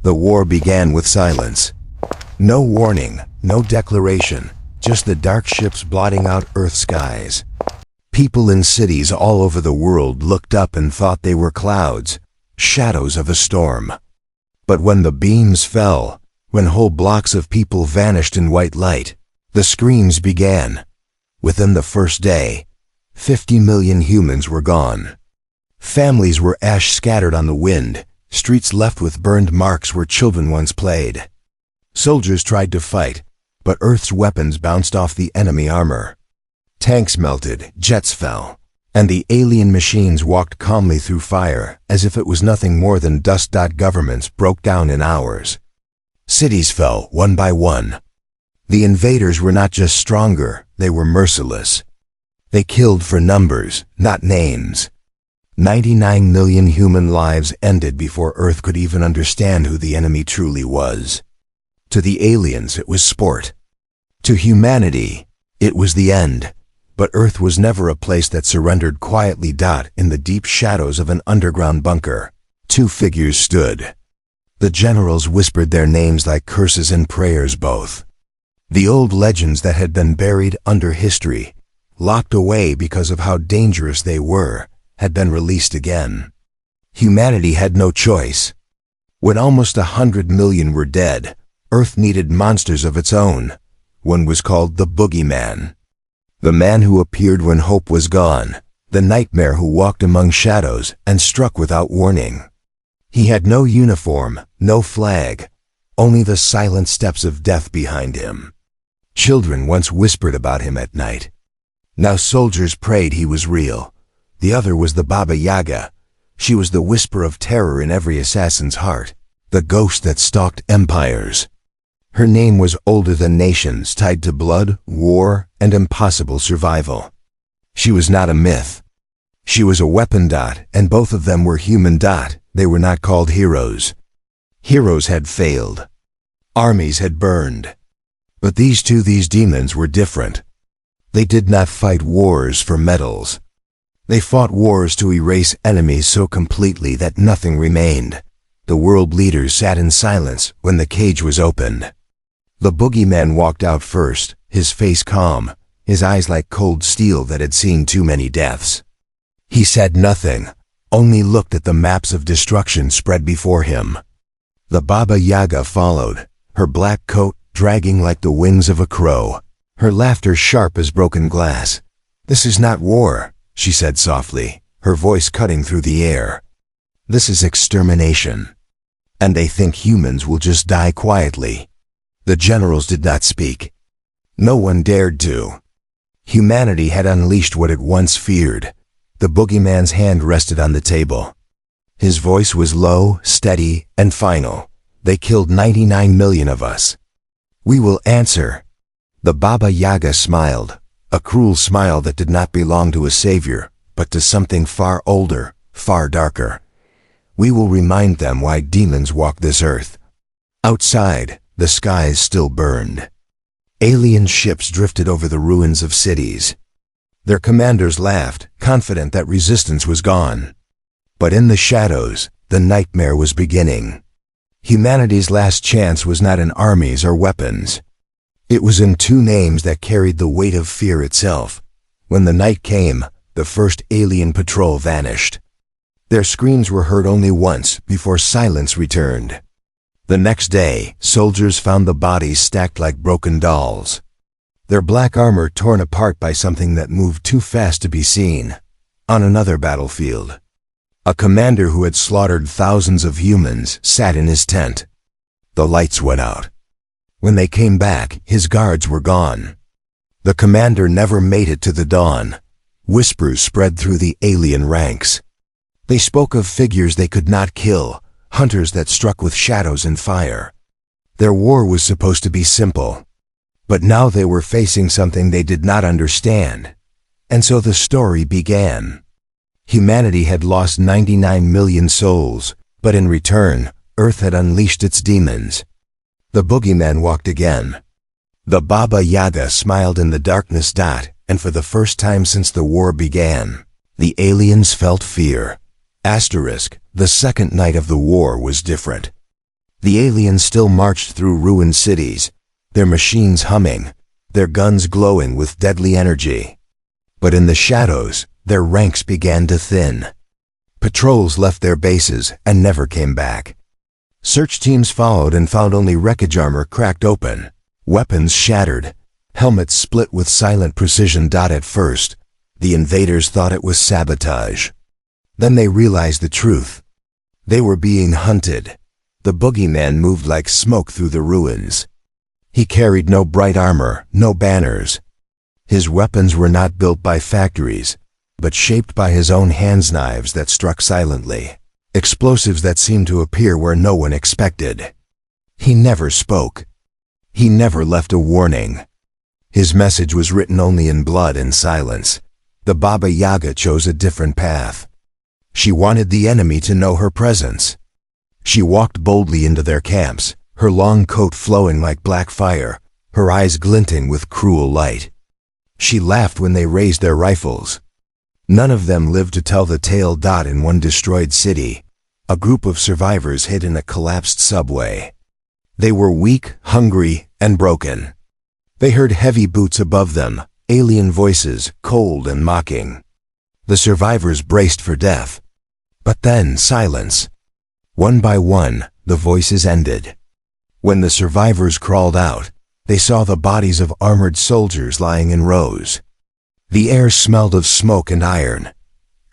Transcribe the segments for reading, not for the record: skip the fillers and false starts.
The war began with silence. No warning, no declaration, just the dark ships blotting out Earth's skies. People in cities all over the world looked up and thought they were clouds, shadows of a storm. But when the beams fell, when whole blocks of people vanished in white light, the screams began. Within the first day, 50 million humans were gone. Families were ash scattered on the wind, streets left with burned marks where children once played. Soldiers tried to fight, but Earth's weapons bounced off the enemy armor. Tanks melted, jets fell, and the alien machines walked calmly through fire as if it was nothing more than dust. Governments broke down in hours. Cities fell one by one. The invaders were not just stronger, they were merciless. They killed for numbers, not names. 99 million human lives ended before Earth could even understand who the enemy truly was. To the aliens, it was sport. To humanity, it was the end. But Earth was never a place that surrendered quietly. In the deep shadows of an underground bunker, two figures stood. The generals whispered their names like curses and prayers both. The old legends that had been buried under history, locked away because of how dangerous they were, had been released again. Humanity had no choice. When almost 100 million were dead, Earth needed monsters of its own. One was called the Boogeyman. The man who appeared when hope was gone, the nightmare who walked among shadows and struck without warning. He had no uniform, no flag, only the silent steps of death behind him. Children once whispered about him at night. Now soldiers prayed he was real. The other was the Baba Yaga. She was the whisper of terror in every assassin's heart, the ghost that stalked empires. Her name was older than nations, tied to blood, war, and impossible survival. She was not a myth. She was a weapon. And both of them were human. They were not called heroes. Heroes had failed. Armies had burned. But these demons were different. They did not fight wars for medals. They fought wars to erase enemies so completely that nothing remained. The world leaders sat in silence when the cage was opened. The Boogeyman walked out first, his face calm, his eyes like cold steel that had seen too many deaths. He said nothing, only looked at the maps of destruction spread before him. The Baba Yaga followed, her black coat dragging like the wings of a crow, her laughter sharp as broken glass. "This is not war," she said softly, her voice cutting through the air. "This is extermination. And they think humans will just die quietly." The generals did not speak. No one dared to. Humanity had unleashed what it once feared. The Boogeyman's hand rested on the table. His voice was low, steady, and final. "They killed 99 million of us. We will answer." The Baba Yaga smiled, a cruel smile that did not belong to a savior, but to something far older, far darker. "We will remind them why demons walk this earth." Outside, the skies still burned. Alien ships drifted over the ruins of cities. Their commanders laughed, confident that resistance was gone. But in the shadows, the nightmare was beginning. Humanity's last chance was not in armies or weapons. It was in two names that carried the weight of fear itself. When the night came, the first alien patrol vanished. Their screams were heard only once before silence returned. The next day, soldiers found the bodies stacked like broken dolls. Their black armor torn apart by something that moved too fast to be seen. On another battlefield, a commander who had slaughtered thousands of humans sat in his tent. The lights went out. When they came back, his guards were gone. The commander never made it to the dawn. Whispers spread through the alien ranks. They spoke of figures they could not kill, hunters that struck with shadows and fire. Their war was supposed to be simple. But now they were facing something they did not understand. And so the story began. Humanity had lost 99 million souls, but in return, Earth had unleashed its demons. The Boogeyman walked again. The Baba Yaga smiled in the darkness. And for the first time since the war began, the aliens felt fear. *, the second night of the war was different. The aliens still marched through ruined cities, their machines humming, their guns glowing with deadly energy. But in the shadows, their ranks began to thin. Patrols left their bases and never came back. Search teams followed and found only wreckage armor cracked open, weapons shattered, helmets split with silent precision. At first, the invaders thought it was sabotage. Then they realized the truth. They were being hunted. The Boogeyman moved like smoke through the ruins. He carried no bright armor, no banners. His weapons were not built by factories, but shaped by his own hands, knives that struck silently, explosives that seemed to appear where no one expected. He never spoke. He never left a warning. His message was written only in blood and silence. The Baba Yaga chose a different path. She wanted the enemy to know her presence. She walked boldly into their camps, her long coat flowing like black fire, her eyes glinting with cruel light. She laughed when they raised their rifles. None of them lived to tell the tale. In one destroyed city, a group of survivors hid in a collapsed subway. They were weak, hungry, and broken. They heard heavy boots above them, alien voices, cold and mocking. The survivors braced for death. But then silence. One by one, the voices ended. When the survivors crawled out, they saw the bodies of armored soldiers lying in rows. The air smelled of smoke and iron.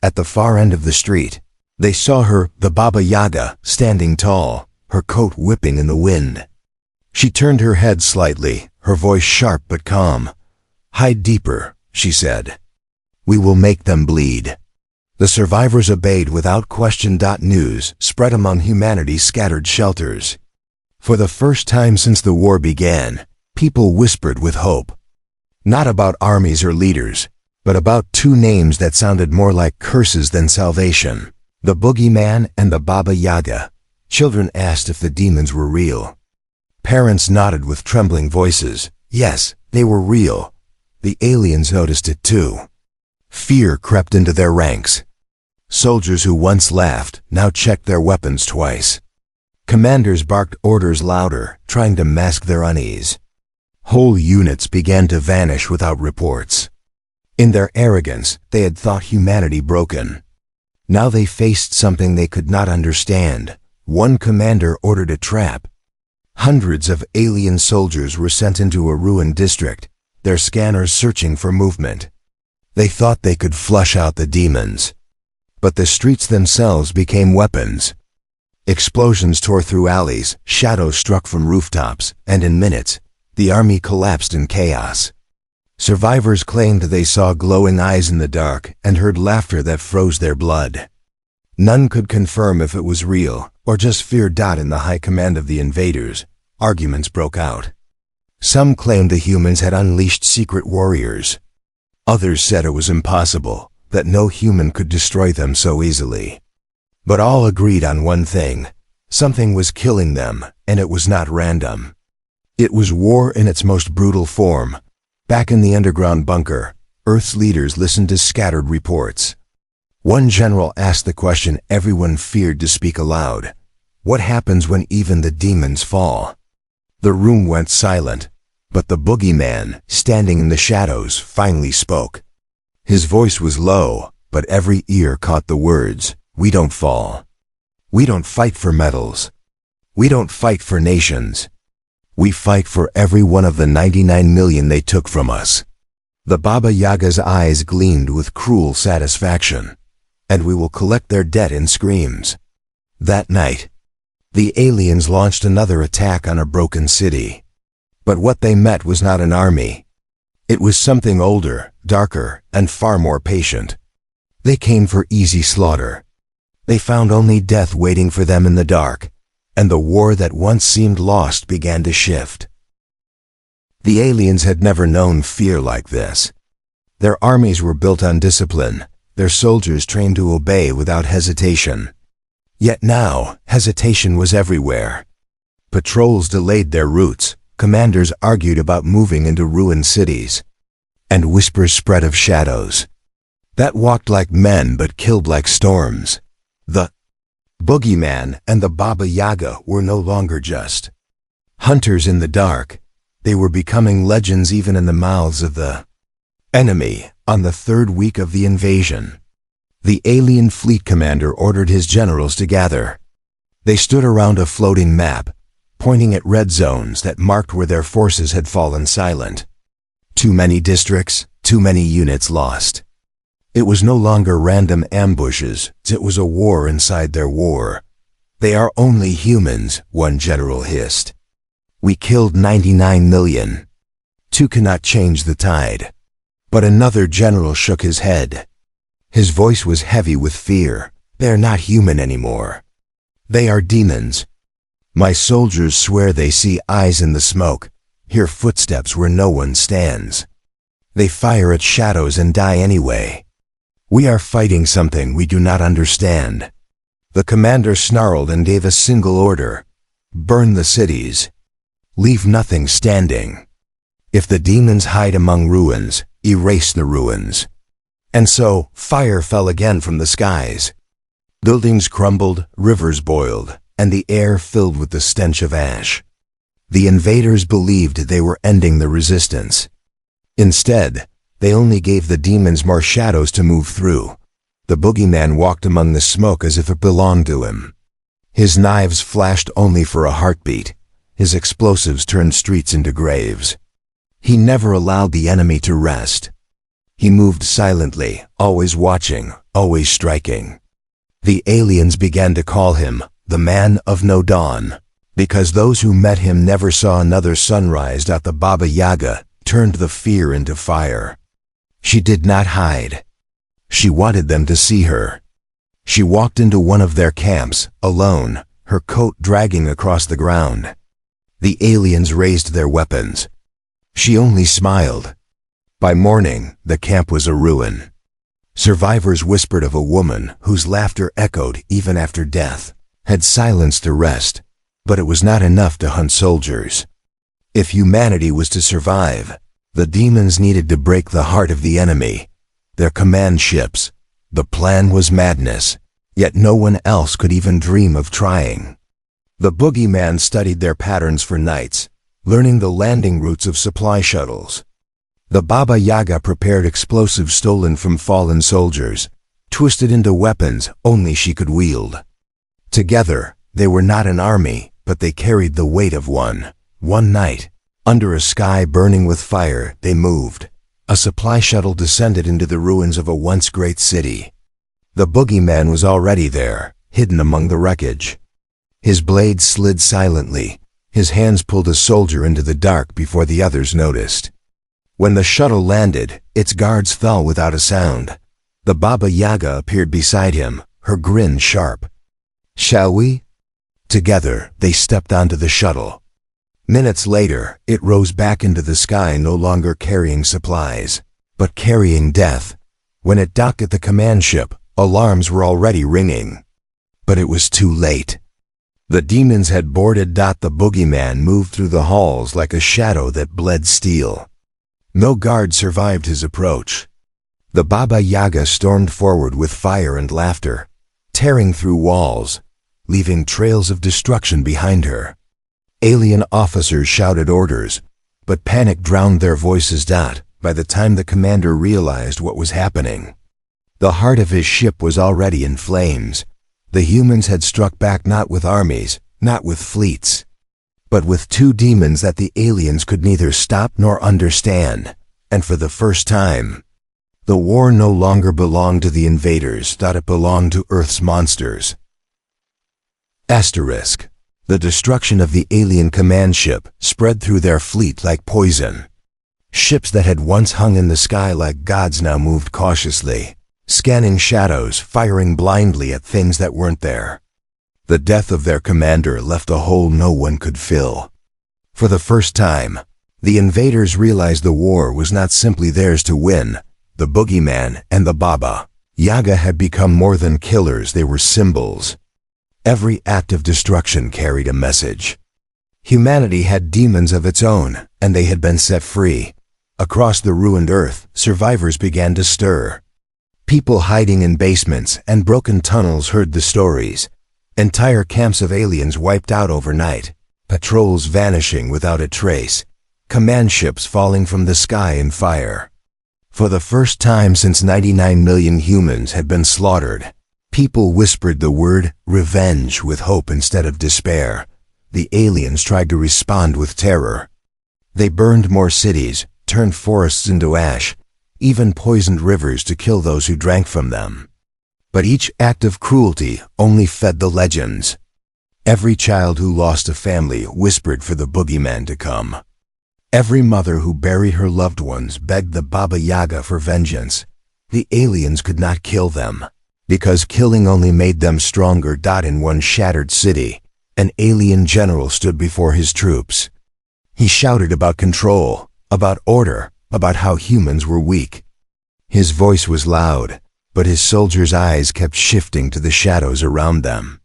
At the far end of the street, they saw her, the Baba Yaga, standing tall, her coat whipping in the wind. She turned her head slightly, her voice sharp but calm. "Hide deeper," she said. "We will make them bleed." The survivors obeyed without question. News spread among humanity's scattered shelters. For the first time since the war began, people whispered with hope. Not about armies or leaders, but about two names that sounded more like curses than salvation: the Boogeyman and the Baba Yaga. Children asked if the demons were real. Parents nodded with trembling voices. Yes, they were real. The aliens noticed it too. Fear crept into their ranks. Soldiers who once laughed now checked their weapons twice. Commanders barked orders louder, trying to mask their unease. Whole units began to vanish without reports. In their arrogance, they had thought humanity broken. Now they faced something they could not understand. One commander ordered a trap. Hundreds of alien soldiers were sent into a ruined district, their scanners searching for movement. They thought they could flush out the demons. But the streets themselves became weapons. Explosions tore through alleys, shadows struck from rooftops, and in minutes, the army collapsed in chaos. Survivors claimed they saw glowing eyes in the dark and heard laughter that froze their blood. None could confirm if it was real or just fear. In the high command of the invaders, arguments broke out. Some claimed the humans had unleashed secret warriors. Others said it was impossible, that no human could destroy them so easily. But all agreed on one thing: something was killing them, and it was not random. It was war in its most brutal form. Back in the underground bunker, Earth's leaders listened to scattered reports. One general asked the question everyone feared to speak aloud: what happens when even the demons fall? The room went silent, but the Boogeyman, standing in the shadows, finally spoke. His voice was low, but every ear caught the words: "We don't fall. We don't fight for medals. We don't fight for nations. We fight for every one of the 99 million they took from us." The Baba Yaga's eyes gleamed with cruel satisfaction. "And we will collect their debt in screams." That night, the aliens launched another attack on a broken city. But what they met was not an army. It was something older, darker, and far more patient. They came for easy slaughter. They found only death waiting for them in the dark, and the war that once seemed lost began to shift. The aliens had never known fear like this. Their armies were built on discipline, their soldiers trained to obey without hesitation. Yet now, hesitation was everywhere. Patrols delayed their routes, commanders argued about moving into ruined cities, and whispers spread of shadows that walked like men but killed like storms. The Boogeyman and the Baba Yaga were no longer just hunters in the dark. They were becoming legends even in the mouths of the enemy. On the third week of the invasion, the alien fleet commander ordered his generals to gather. They stood around a floating map, pointing at red zones that marked where their forces had fallen silent. Too many districts, too many units lost. It was no longer random ambushes, it was a war inside their war. "They are only humans," one general hissed. "We killed 99 million. 2 cannot change the tide." But another general shook his head. His voice was heavy with fear. "They're not human anymore. They are demons. My soldiers swear they see eyes in the smoke, hear footsteps where no one stands. They fire at shadows and die anyway. We are fighting something we do not understand." The commander snarled and gave a single order: "Burn the cities. Leave nothing standing. If the demons hide among ruins, erase the ruins." And so, fire fell again from the skies. Buildings crumbled, rivers boiled, and the air filled with the stench of ash. The invaders believed they were ending the resistance. Instead, they only gave the demons more shadows to move through. The Boogeyman walked among the smoke as if it belonged to him. His knives flashed only for a heartbeat. His explosives turned streets into graves. He never allowed the enemy to rest. He moved silently, always watching, always striking. The aliens began to call him the Man of No Dawn, because those who met him never saw another sunrise. The Baba Yaga turned the fear into fire. She did not hide. She wanted them to see her. She walked into one of their camps, alone, her coat dragging across the ground. The aliens raised their weapons. She only smiled. By morning, the camp was a ruin. Survivors whispered of a woman whose laughter echoed even after death, had silenced the rest, but it was not enough to hunt soldiers. If humanity was to survive, the demons needed to break the heart of the enemy, their command ships. The plan was madness, yet no one else could even dream of trying. The Boogeyman studied their patterns for nights, learning the landing routes of supply shuttles. The Baba Yaga prepared explosives stolen from fallen soldiers, twisted into weapons only she could wield. Together, they were not an army, but they carried the weight of one. One night, under a sky burning with fire, they moved. A supply shuttle descended into the ruins of a once great city. The Boogeyman was already there, hidden among the wreckage. His blade slid silently. His hands pulled a soldier into the dark before the others noticed. When the shuttle landed, its guards fell without a sound. The Baba Yaga appeared beside him, her grin sharp. "Shall we?" Together, they stepped onto the shuttle. Minutes later, it rose back into the sky, no longer carrying supplies, but carrying death. When it docked at the command ship, alarms were already ringing. But it was too late. The demons had boarded. The Boogeyman moved through the halls like a shadow that bled steel. No guard survived his approach. The Baba Yaga stormed forward with fire and laughter, tearing through walls, leaving trails of destruction behind her. Alien officers shouted orders, but panic drowned their voices. By the time the commander realized what was happening, the heart of his ship was already in flames. The humans had struck back not with armies, not with fleets, but with two demons that the aliens could neither stop nor understand. And for the first time, the war no longer belonged to the invaders. It belonged to Earth's monsters. Asterisk. The destruction of the alien command ship spread through their fleet like poison. Ships that had once hung in the sky like gods now moved cautiously, scanning shadows, firing blindly at things that weren't there. The death of their commander left a hole no one could fill. For the first time, the invaders realized the war was not simply theirs to win. The Boogeyman and the Baba Yaga had become more than killers, they were symbols. Every act of destruction carried a message. Humanity had demons of its own, and they had been set free. Across the ruined Earth, survivors began to stir. People hiding in basements and broken tunnels heard the stories. Entire camps of aliens wiped out overnight, patrols vanishing without a trace, command ships falling from the sky in fire. For the first time since 99 million humans had been slaughtered, people whispered the word revenge with hope instead of despair. The aliens tried to respond with terror. They burned more cities, turned forests into ash, even poisoned rivers to kill those who drank from them. But each act of cruelty only fed the legends. Every child who lost a family whispered for the Boogeyman to come. Every mother who buried her loved ones begged the Baba Yaga for vengeance. The aliens could not kill them, because killing only made them stronger. In one shattered city, an alien general stood before his troops. He shouted about control, about order, about how humans were weak. His voice was loud, but his soldiers' eyes kept shifting to the shadows around them.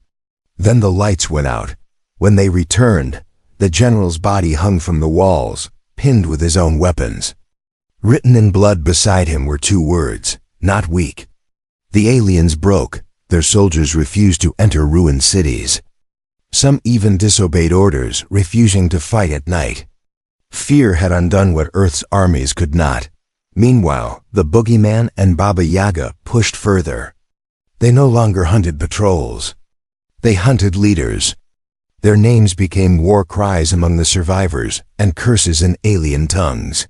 Then the lights went out. When they returned, the general's body hung from the walls, pinned with his own weapons. Written in blood beside him were two words, not weak. The aliens broke. Their soldiers refused to enter ruined cities. Some even disobeyed orders, refusing to fight at night. Fear had undone what Earth's armies could not. Meanwhile, the Boogeyman and Baba Yaga pushed further. They no longer hunted patrols. They hunted leaders. Their names became war cries among the survivors and curses in alien tongues.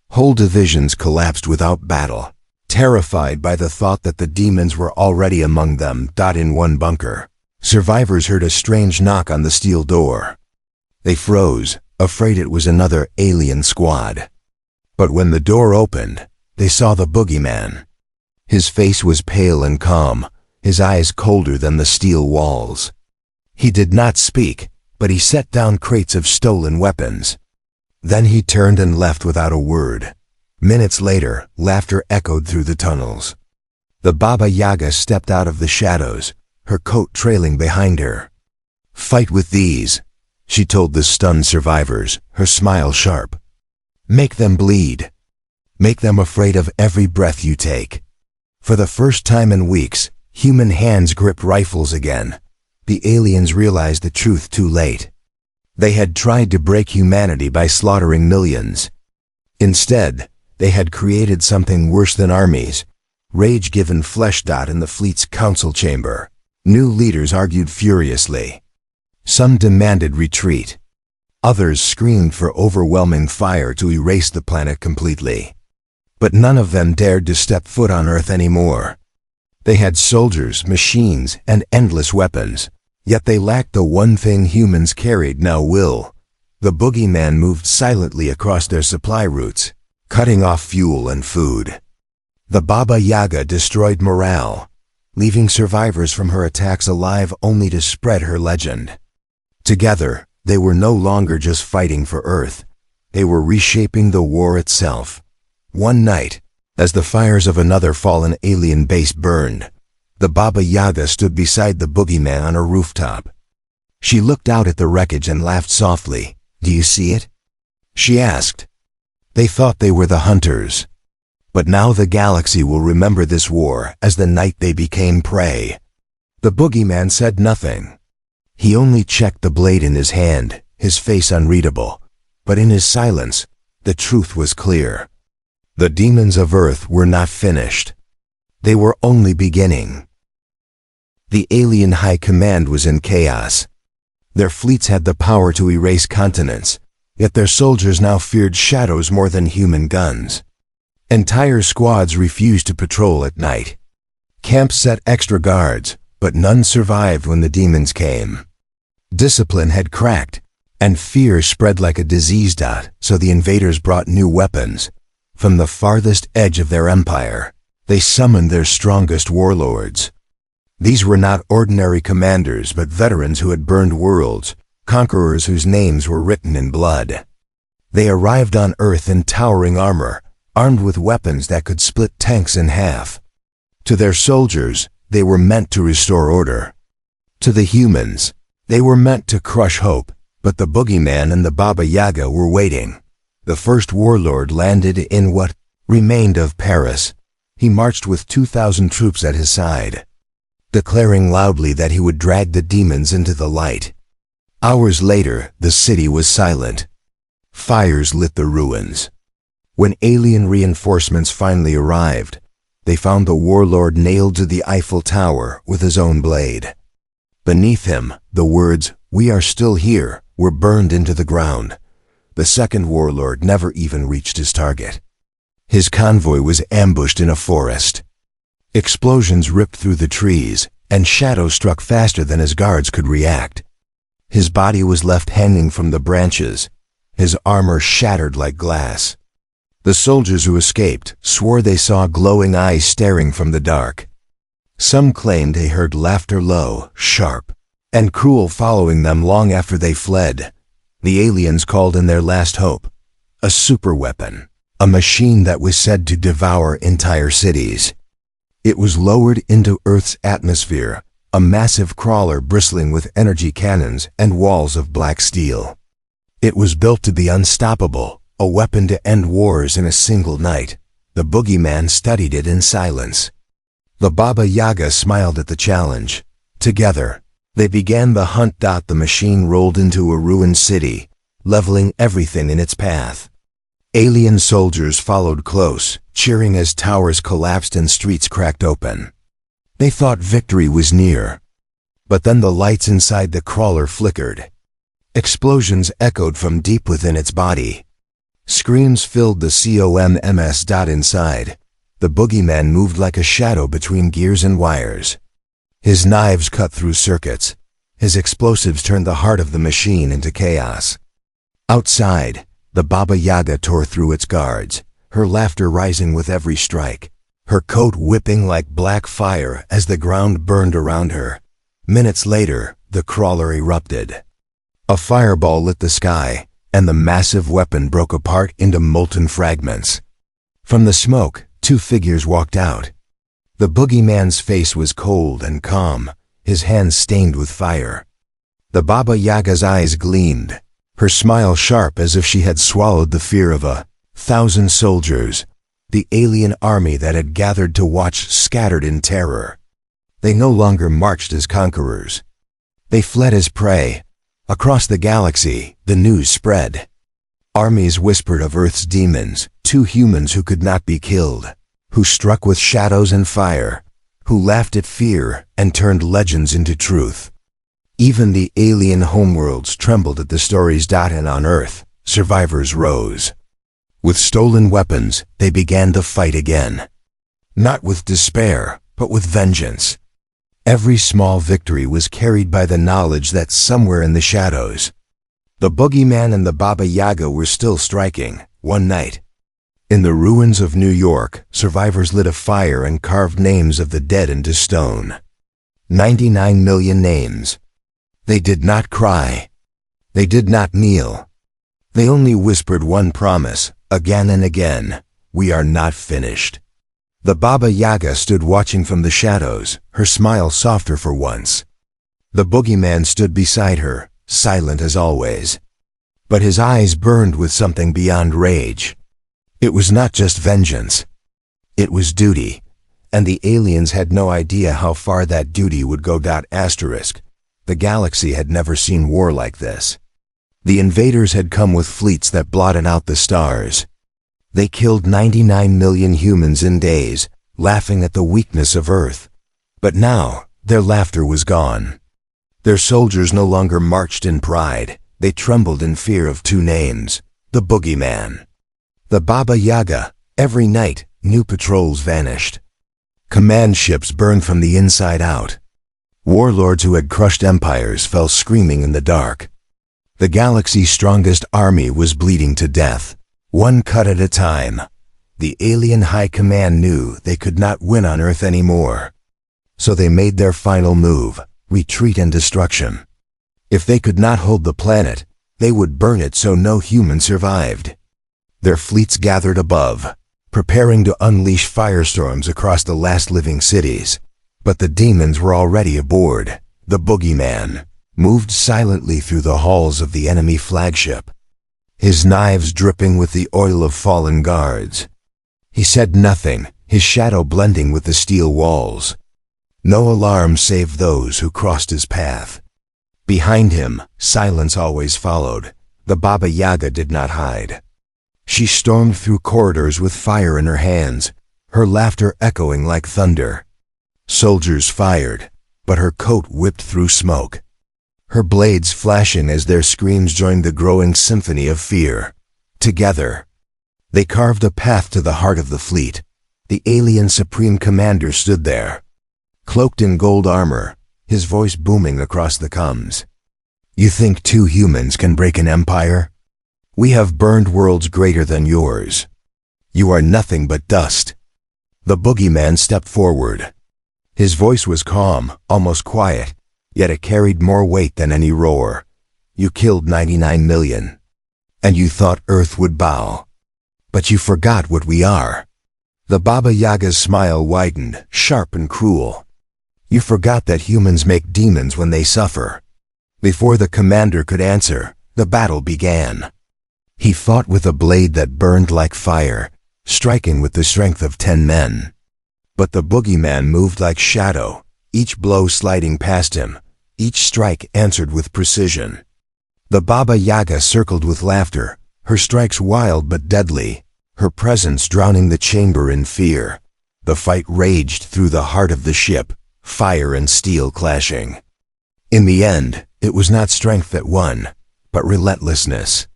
Whole divisions collapsed without battle, terrified by the thought that the demons were already among them. In one bunker, survivors heard a strange knock on the steel door. They froze, afraid it was another alien squad. But when the door opened, they saw the Boogeyman. His face was pale and calm, his eyes colder than the steel walls. He did not speak, but he set down crates of stolen weapons. Then he turned and left without a word. Minutes later, laughter echoed through the tunnels. The Baba Yaga stepped out of the shadows, her coat trailing behind her. "Fight with these," she told the stunned survivors, her smile sharp. "Make them bleed. Make them afraid of every breath you take." For the first time in weeks, human hands gripped rifles again. The aliens realized the truth too late. They had tried to break humanity by slaughtering millions. Instead, they had created something worse than armies. Rage given flesh. In the fleet's council chamber, new leaders argued furiously. Some demanded retreat. Others screamed for overwhelming fire to erase the planet completely. But none of them dared to step foot on Earth anymore. They had soldiers, machines, and endless weapons, yet they lacked the one thing humans carried now: will. The Boogeyman moved silently across their supply routes, cutting off fuel and food. The Baba Yaga destroyed morale, leaving survivors from her attacks alive only to spread her legend. Together, they were no longer just fighting for Earth. They were reshaping the war itself. One night, as the fires of another fallen alien base burned, the Baba Yaga stood beside the Boogeyman on a rooftop. She looked out at the wreckage and laughed softly. "Do you see it?" she asked. "They thought they were the hunters. But now the galaxy will remember this war as the night they became prey." The Boogeyman said nothing. He only checked the blade in his hand, his face unreadable. But in his silence, the truth was clear. The demons of Earth were not finished. They were only beginning. The alien high command was in chaos. Their fleets had the power to erase continents, yet their soldiers now feared shadows more than human guns. Entire squads refused to patrol at night. Camps set extra guards, but none survived when the demons came. Discipline had cracked, and fear spread like a disease. So the invaders brought new weapons. From the farthest edge of their empire, they summoned their strongest warlords. These were not ordinary commanders, but veterans who had burned worlds, conquerors whose names were written in blood. They arrived on Earth in towering armor, armed with weapons that could split tanks in half. To their soldiers, they were meant to restore order. To the humans, they were meant to crush hope. But the Boogeyman and the Baba Yaga were waiting. The first warlord landed in what remained of Paris. He marched with 2,000 troops at his side. declaring loudly that he would drag the demons into the light. Hours later, the city was silent. Fires lit the ruins. When alien reinforcements finally arrived, they found the warlord nailed to the Eiffel Tower with his own blade. Beneath him, the words, "We are still here," were burned into the ground. The second warlord never even reached his target. His convoy was ambushed in a forest. Explosions ripped through the trees, and shadows struck faster than his guards could react. His body was left hanging from the branches, his armor shattered like glass. The soldiers who escaped swore they saw glowing eyes staring from the dark. Some claimed they heard laughter low, sharp, and cruel following them long after they fled. The aliens called in their last hope, a superweapon, a machine that was said to devour entire cities. It was lowered into Earth's atmosphere, a massive crawler bristling with energy cannons and walls of black steel. It was built to be unstoppable, a weapon to end wars in a single night. The Boogeyman studied it in silence. The Baba Yaga smiled at the challenge. Together, they began the hunt. The machine rolled into a ruined city, leveling everything in its path. Alien soldiers followed close, cheering as towers collapsed and streets cracked open. They thought victory was near. But then the lights inside the crawler flickered. Explosions echoed from deep within its body. Screams filled the COMMS. Inside, the Boogeyman moved like a shadow between gears and wires. His knives cut through circuits. His explosives turned the heart of the machine into chaos. Outside, the Baba Yaga tore through its guards, her laughter rising with every strike, her coat whipping like black fire as the ground burned around her. Minutes later, the crawler erupted. A fireball lit the sky, and the massive weapon broke apart into molten fragments. From the smoke, two figures walked out. The Boogeyman's face was cold and calm, his hands stained with fire. The Baba Yaga's eyes gleamed, her smile sharp as if she had swallowed the fear of 1,000 soldiers, the alien army that had gathered to watch scattered in terror. They no longer marched as conquerors. They fled as prey. Across the galaxy, the news spread. Armies whispered of Earth's demons, two humans who could not be killed, who struck with shadows and fire, who laughed at fear and turned legends into truth. Even the alien homeworlds trembled at the stories. And on Earth, survivors rose. With stolen weapons, they began to fight again. Not with despair, but with vengeance. Every small victory was carried by the knowledge that somewhere in the shadows, the Boogeyman and the Baba Yaga were still striking. One night, in the ruins of New York, survivors lit a fire and carved names of the dead into stone. 99 million names. They did not cry. They did not kneel. They only whispered one promise, again and again: "We are not finished." The Baba Yaga stood watching from the shadows, her smile softer for once. The Boogeyman stood beside her, silent as always. But his eyes burned with something beyond rage. It was not just vengeance. It was duty, and the aliens had no idea how far that duty would go. The galaxy had never seen war like this. The invaders had come with fleets that blotted out the stars. They killed 99 million humans in days, laughing at the weakness of Earth. But now, their laughter was gone. Their soldiers no longer marched in pride. They trembled in fear of two names: the Boogeyman, the Baba Yaga. Every night, new patrols vanished. Command ships burned from the inside out. Warlords who had crushed empires fell screaming in the dark. The galaxy's strongest army was bleeding to death, one cut at a time. The alien high command knew they could not win on Earth anymore. So they made their final move: retreat and destruction. If they could not hold the planet, they would burn it so no human survived. Their fleets gathered above, preparing to unleash firestorms across the last living cities. But the demons were already aboard. The Boogeyman moved silently through the halls of the enemy flagship, his knives dripping with the oil of fallen guards. He said nothing, his shadow blending with the steel walls. No alarm saved those who crossed his path. Behind him, silence always followed. The Baba Yaga did not hide. She stormed through corridors with fire in her hands, her laughter echoing like thunder. Soldiers fired, but her coat whipped through smoke, her blades flashing as their screams joined the growing symphony of fear. Together, they carved a path to the heart of the fleet. The alien Supreme Commander stood there, cloaked in gold armor, his voice booming across the comms. You think two humans can break an empire? We have burned worlds greater than yours. You are nothing but dust. The Boogeyman stepped forward. His voice was calm, almost quiet, yet it carried more weight than any roar. You killed 99 million. And you thought Earth would bow. But you forgot what we are. The Baba Yaga's smile widened, sharp and cruel. You forgot that humans make demons when they suffer. Before the commander could answer, the battle began. He fought with a blade that burned like fire, striking with the strength of 10 men. But the Boogeyman moved like shadow, each blow sliding past him, each strike answered with precision. The Baba Yaga circled with laughter, her strikes wild but deadly, her presence drowning the chamber in fear. The fight raged through the heart of the ship, fire and steel clashing. In the end, it was not strength that won, but relentlessness.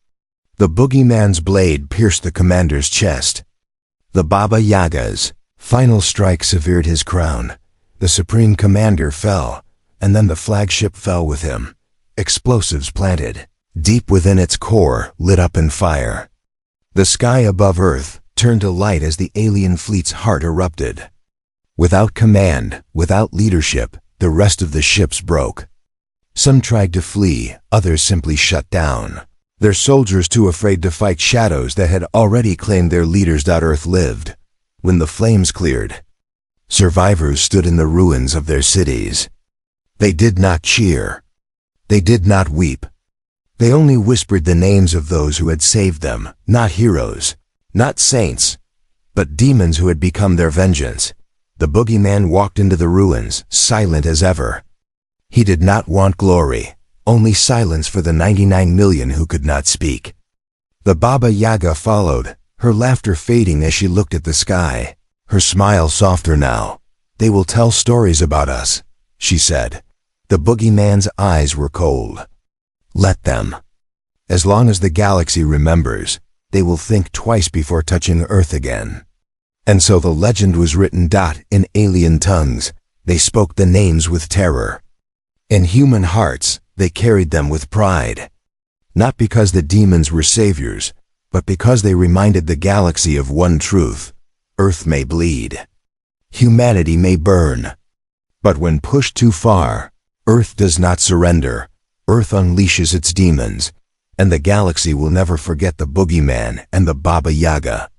The Boogeyman's blade pierced the commander's chest. The Baba Yaga's final strike severed his crown. The Supreme Commander fell, and then the flagship fell with him. Explosives planted, deep within its core, lit up in fire. The sky above Earth turned to light as the alien fleet's heart erupted. Without command, without leadership, the rest of the ships broke. Some tried to flee, others simply shut down, their soldiers too afraid to fight shadows that had already claimed their leaders. Earth lived. When the flames cleared, survivors stood in the ruins of their cities. They did not cheer. They did not weep. They only whispered the names of those who had saved them, not heroes, not saints, but demons who had become their vengeance. The Boogeyman walked into the ruins, silent as ever. He did not want glory, only silence for the 99 million who could not speak. The Baba Yaga followed, her laughter fading as she looked at the sky, her smile softer now. They will tell stories about us, she said. The Boogeyman's eyes were cold. Let them. As long as the galaxy remembers, they will think twice before touching Earth again. And so the legend was written. In alien tongues, they spoke the names with terror. In human hearts, they carried them with pride. Not because the demons were saviors, but because they reminded the galaxy of one truth: Earth may bleed. Humanity may burn. But when pushed too far, Earth does not surrender. Earth unleashes its demons, and the galaxy will never forget the Boogeyman and the Baba Yaga.